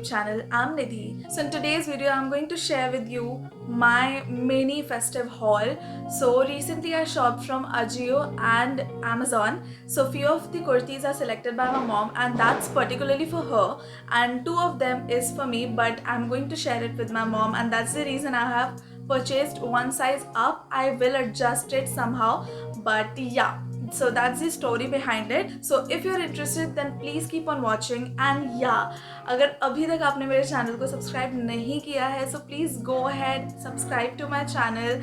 channel. I'm Nidhi. So in today's video I'm going to share with you my mini festive haul. So recently I shopped from Ajio and Amazon. So few of the kurtis are selected by my mom and that's particularly for her, and two of them is for me, but I'm going to share it with my mom, and that's the reason I have purchased one size up. I will adjust it somehow, but yeah, so that's the story behind it. So if you're interested then please keep on watching. And yeah, अगर अभी तक आपने मेरे channel को subscribe नहीं किया है so please go ahead, subscribe to my channel,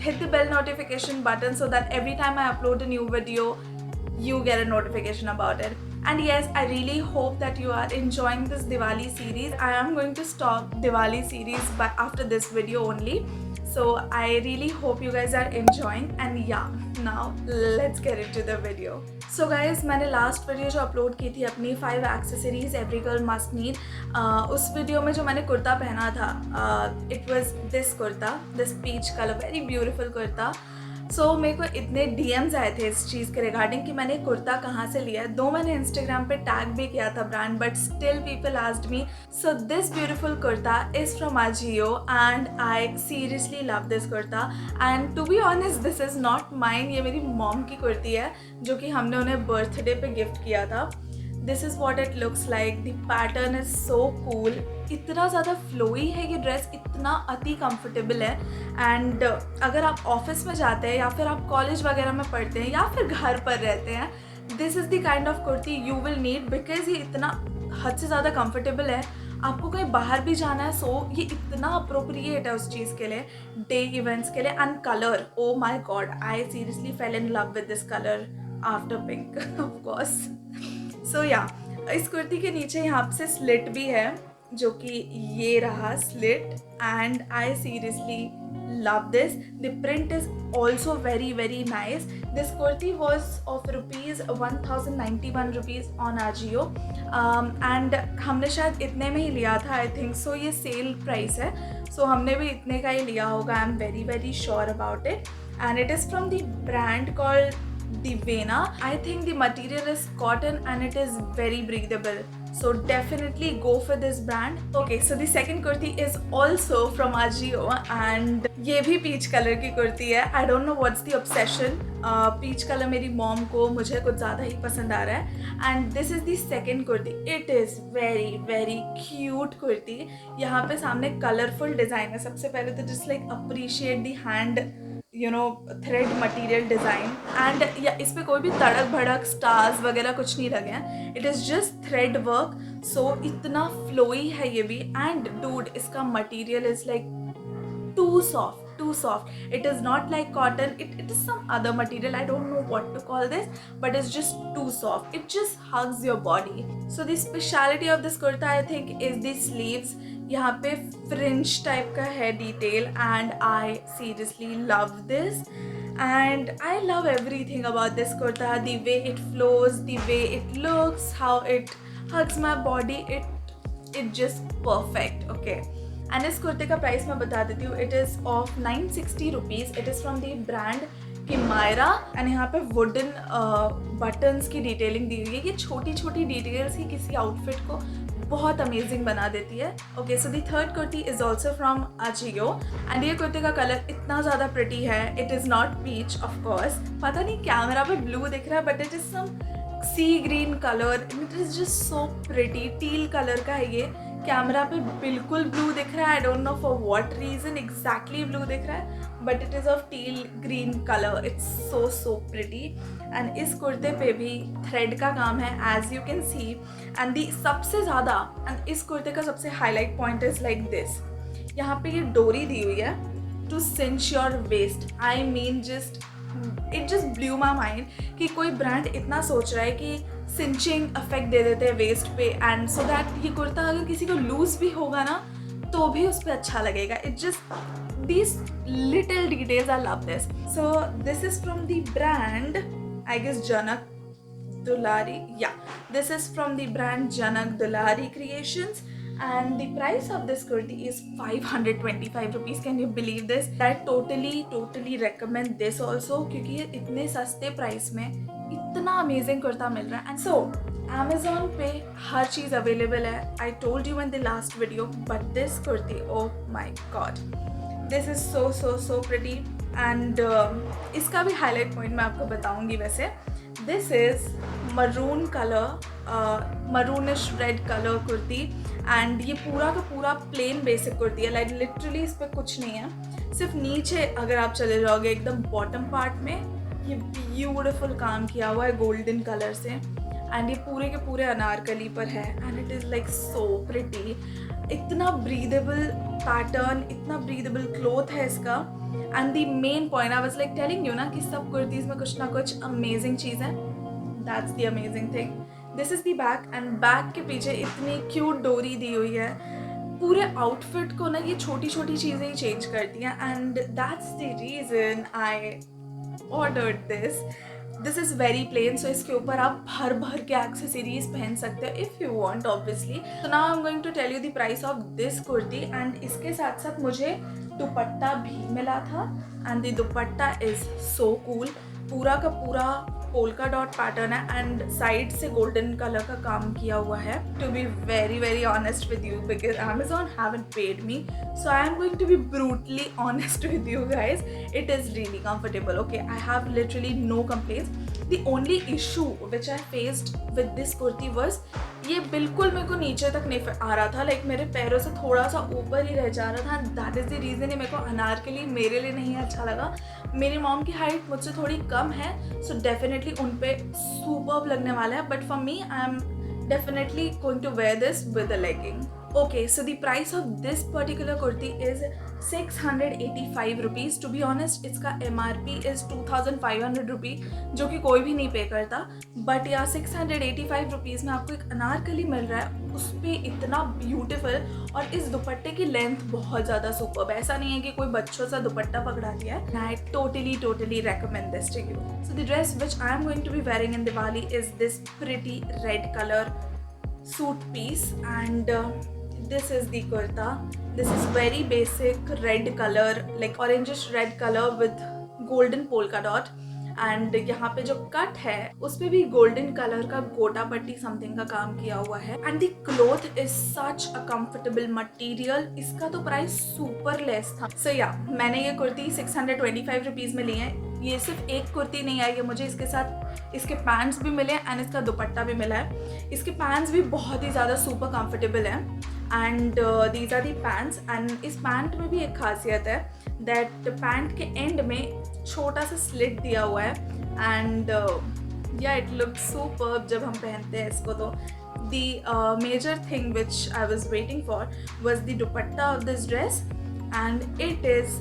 hit the bell notification button so that every time I upload a new video you get a notification about it. And yes, I really hope that you are enjoying this Diwali series. I am going to stop Diwali series by after this video only. So I really hope you guys are enjoying. And yeah, now let's get into the video. So guys, मैंने last video जो upload की थी अपनी 5 accessories every girl must need, उस video में जो मैंने कुर्ता पहना था, it was this kurta, this peach colour, very beautiful kurta. So मेरे को इतने डीएम्स आए थे इस चीज़ के रिगार्डिंग कि मैंने कुर्ता कहाँ से लिया है. दो मैंने इंस्टाग्राम पे टैग भी किया था brand, but still people asked me. So this beautiful kurta is from Ajio and I seriously love this kurta. And to be honest this is not mine, ये मेरी मॉम की कुर्ती है जो कि हमने उन्हें बर्थडे पे गिफ्ट किया था. This is what it looks like. The pattern is so cool. इतना ज़्यादा फ्लोई है ये ड्रेस, इतना अति कंफर्टेबल है. एंड अगर आप ऑफिस में जाते हैं या फिर आप कॉलेज वगैरह में पढ़ते हैं या फिर घर पर रहते हैं, this is the kind of kurti you will need, because ये इतना हद से ज़्यादा कंफर्टेबल है. आपको कहीं बाहर भी जाना है सो ये इतना अप्रोप्रिएट है उस चीज़ के लिए, डे इवेंट्स के लिए. And colour, oh my god, I seriously fell in love with this colour after pink of course. So yeah, इस कुर्ती के नीचे यहाँ से स्लिट भी है, जो कि ये रहा slit. And I seriously love this. The print is also very very nice. This kurti was of ₹1091 on Ajio. And हमने शायद इतने में ही लिया था, आई थिंक सो. ये सेल प्राइस है, सो हमने भी इतने का ही लिया होगा. I am very very sure about it. And it is from the brand called Divena. I think the material is cotton and it is very breathable. So definitely go for this brand. Okay, so the second kurti is also from Ajio and ये भी peach color की कुर्ती है. I don't know what's the obsession. Peach color मेरी mom को, मुझे कुछ ज़्यादा ही पसंद आ रहा है. And this is the second kurti. It is very very cute kurti. यहाँ पे सामने colorful design है. सबसे पहले तो just like appreciate the hand, you know, thread material design. And या इस पर कोई भी तड़क भड़क स्टार्स वगैरह कुछ नहीं लगे हैं. It is just thread work. So इतना फ्लोई है ये भी. एंड डूड, इसका material is like too soft, too soft. It is not like cotton, it is some other material, I don't know what to call this, but it's just too soft. It just hugs your body. So the speciality of this kurta I think is the sleeves. यहाँ पे fringe type का है detail and I seriously love this. And I love everything about this kurta. The way it flows, the way it looks, how it hugs my body, it just perfect. Okay, and इस कुर्ते का price मैं बता देती हूँ. It is of ₹960. It is from the brand Kimayra. And यहाँ पे wooden buttons की डिटेलिंग दी हुई है. ये छोटी छोटी डिटेल्स ही किसी आउटफिट को बहुत अमेजिंग बना देती है. Okay, so the third kurti is also from Ajio and ये कुर्ते का कलर इतना ज़्यादा प्रिटी है. It is not peach of course, पता नहीं कैमरा पे ब्लू दिख रहा है but it is some sea green colour. It is just so pretty. Teal colour का है ये. कैमरा पे बिल्कुल ब्लू दिख रहा है. I don't know for what reason exactly blue दिख रहा है, but it is of teal green colour. It's so so pretty. And इस कुर्ते पे भी थ्रेड का काम है as you can see. And the सबसे ज़्यादा, एंड इस कुर्ते का सबसे highlight point is like this. यहाँ पे ये डोरी दी हुई है to cinch your waist. I mean just it just blew my mind कि कोई ब्रांड इतना सोच रहा है कि सिंचिंग इफेक्ट दे देते हैं वेस्ट पे, एंड सो दैट ये कुर्ता अगर किसी को लूज भी होगा ना तो भी उस पर अच्छा लगेगा. It just these little details, I love this. So this is from the brand I guess Janak Dulari. Yeah, this is from the brand Janak Dulari Creations and the price of this kurti is ₹525. Can you believe this? I totally recommend this also क्योंकि ये इतने सस्ते price में इतना amazing kurta मिल रहा है। And so Amazon पे हर चीज़ अवेलेबल है। I told you in the last video, but this kurti, oh my god, this is so so so pretty. And इसका भी हाईलाइट पॉइंट मैं आपको बताऊंगी। वैसे this is maroon colour, maroonish red colour kurti. And ये पूरा का पूरा प्लेन बेसिक कुर्ती है, लाइक लिटरली इस पर कुछ नहीं है। सिर्फ नीचे अगर आप चले जाओगे एकदम बॉटम पार्ट में, ये ब्यूटिफुल काम किया हुआ है गोल्डन कलर से। एंड ये पूरे के पूरे अनारकली पर है। And it is like so pretty. इतना ब्रीदेबल पैटर्न, इतना ब्रीदेबल क्लोथ है इसका। And the main point, I was like telling you ना कि सब कुर्तीज़ में कुछ ना कुछ अमेजिंग चीज़ है। That's the amazing thing. This is the back. And back के पीछे इतनी क्यूट डोरी दी हुई है। पूरे आउटफिट को ना ये छोटी छोटी चीज़ें ही चेंज करती हैं। And that's the reason I ordered this is very plain, so इसके ऊपर आप भर भर के एक्सेसरीज पहन सकते हो इफ़ यू वांट ऑब्वियसली। तो now I am going to tell you the price of this kurti. And इसके साथ साथ मुझे दुपट्टा भी मिला था। And the dupatta is so cool. पूरा का पूरा पोल्का डॉट पैटर्न है एंड साइड से गोल्डन कलर का काम किया हुआ है। To be very very honest with you, because Amazon haven't paid me, so I am going to be brutally honest with you guys. It is really comfortable. Okay, I have literally no complaints. The only issue which I faced with this kurti was ये बिल्कुल मेरे को नीचे तक नहीं आ रहा था, like मेरे पैरों से थोड़ा सा ऊपर ही रह जा रहा था। दैट इज़ द रीज़न ये मेरे को अनारकली मेरे लिए नहीं अच्छा लगा। मेरी मॉम की हाइट मुझसे थोड़ी कम है, सो डेफिनेटली उन पे सुपर्ब लगने वाला है। But for me, I am definitely going to wear this with a legging. Okay, so the price of this particular kurti is 685 rupees. To be honest, इसका MRP is 2500 रुपी, जो कि कोई भी नहीं पे करता। बट या 685 रुपीज़ में आपको एक अनारकली मिल रहा है, उस पर इतना ब्यूटीफुल। और इस दुपट्टे की लेंथ बहुत ज़्यादा सुपर्ब है। ऐसा नहीं है कि कोई बच्चों सा दुपट्टा पकड़ा दिया है। आई totally recommend this to you. So the dress which I am going to be wearing in Diwali is this pretty red color suit piece. And this is the kurta. This is very basic red color, like orangish red color with golden polka dot. And यहाँ पे जो cut है उस पे भी golden colour का गोटा पट्टी समथिंग का काम किया हुआ है। And the cloth is such a comfortable material. इसका तो प्राइस सुपर लेस था। सो या मैंने ये कुर्ती 625 रुपीज़ में ली है। ये सिर्फ एक कुर्ती नहीं आई है, मुझे इसके साथ इसके पैंट्स भी मिले एंड इसका दुपट्टा भी मिला है। इसके पैंट्स भी बहुत ही ज़्यादा सुपर कंफर्टेबल हैं। And these are the pants. And इस पैंट में भी एक खासियत है दैट पैंट के एंड में छोटा सा स्लिट दिया हुआ है। एंड या इट लुक्स सुपर्ब जब हम पहनते हैं इसको। तो the major thing which I was waiting for was the dupatta of this dress and it is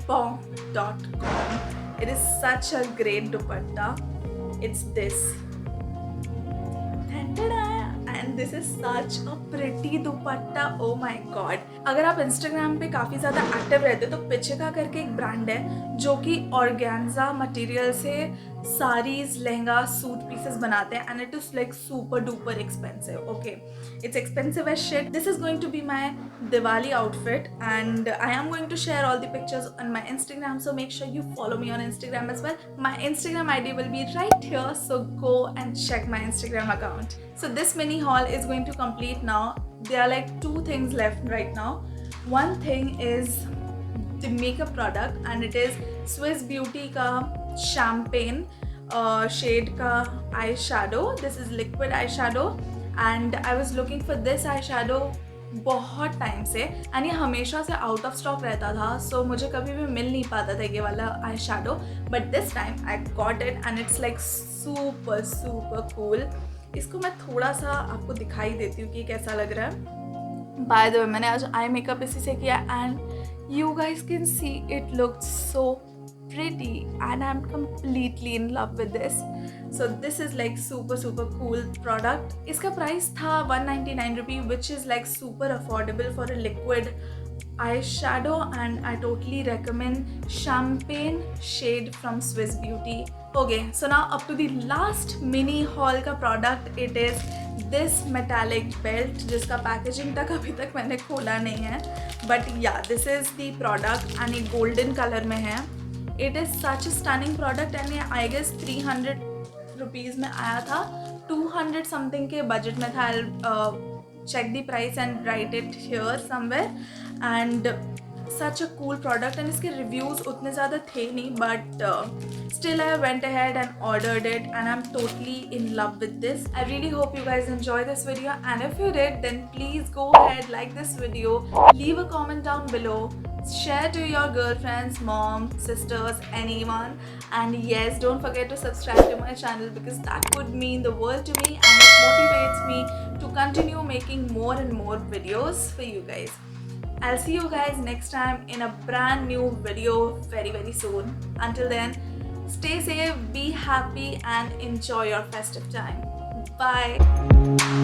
pom.com. It is such a great dupatta. It's this. And this is such a pretty dupatta. Oh my god. अगर आप Instagram पे काफ़ी ज़्यादा active रहते हो तो पिचिका करके एक ब्रांड है जो कि ऑर्गेन्जा मटेरियल से साड़ीज, लहंगा, सूट पीसेस बनाते हैं। And it is like super duper expensive. Okay, it's expensive as shit. This is going to be my Diwali outfit and I am going to share all the pictures on my Instagram, so make sure you follow me on Instagram as well. My Instagram ID will be right here, so go and check my Instagram account. So this mini haul is going to complete now. There are like two things left right now. One thing is the makeup product and it is Swiss Beauty का champagne shade का eyeshadow. This is liquid eyeshadow and I was looking for this eyeshadow बहुत time से and ये हमेशा से out of stock रहता था, सो मुझे कभी भी मिल नहीं पाता था ये वाला eye shadow. But this time I got it and it's like super super cool. इसको मैं थोड़ा सा आपको दिखाई देती हूँ कि कैसा लग रहा है। बाय द वे मैंने आज आई मेकअप इसी से किया and you guys can see it looks so pretty and I'm completely in love with this. So this is like super cool product. इसका प्राइस था 199 रुपी which is like super affordable for a liquid eyeshadow and I totally recommend champagne shade from Swiss Beauty. Okay, so now up to the last mini haul का product. It is this metallic belt जिसका packaging तक अभी तक मैंने खोला नहीं है, but yeah this is the product and ये golden color में है। It is such a stunning product and I guess 300 rupees में आया था, 200 समथिंग के बजट में था. Check the price and write it here somewhere. And such a cool product, and इसके reviews उतने ज़्यादा थे नहीं, but still I went ahead and ordered it, and I'm totally in love with this. I really hope you guys enjoy this video, and if you did, then please go ahead, like this video, leave a comment down below, share to your girlfriends, mom, sisters, anyone, and yes, don't forget to subscribe to my channel, because that would mean the world to me, and it motivates me to continue making more and more videos for you guys. I'll see you guys next time in a brand new video very soon. Until then, stay safe, be happy, and enjoy your festive time. Bye.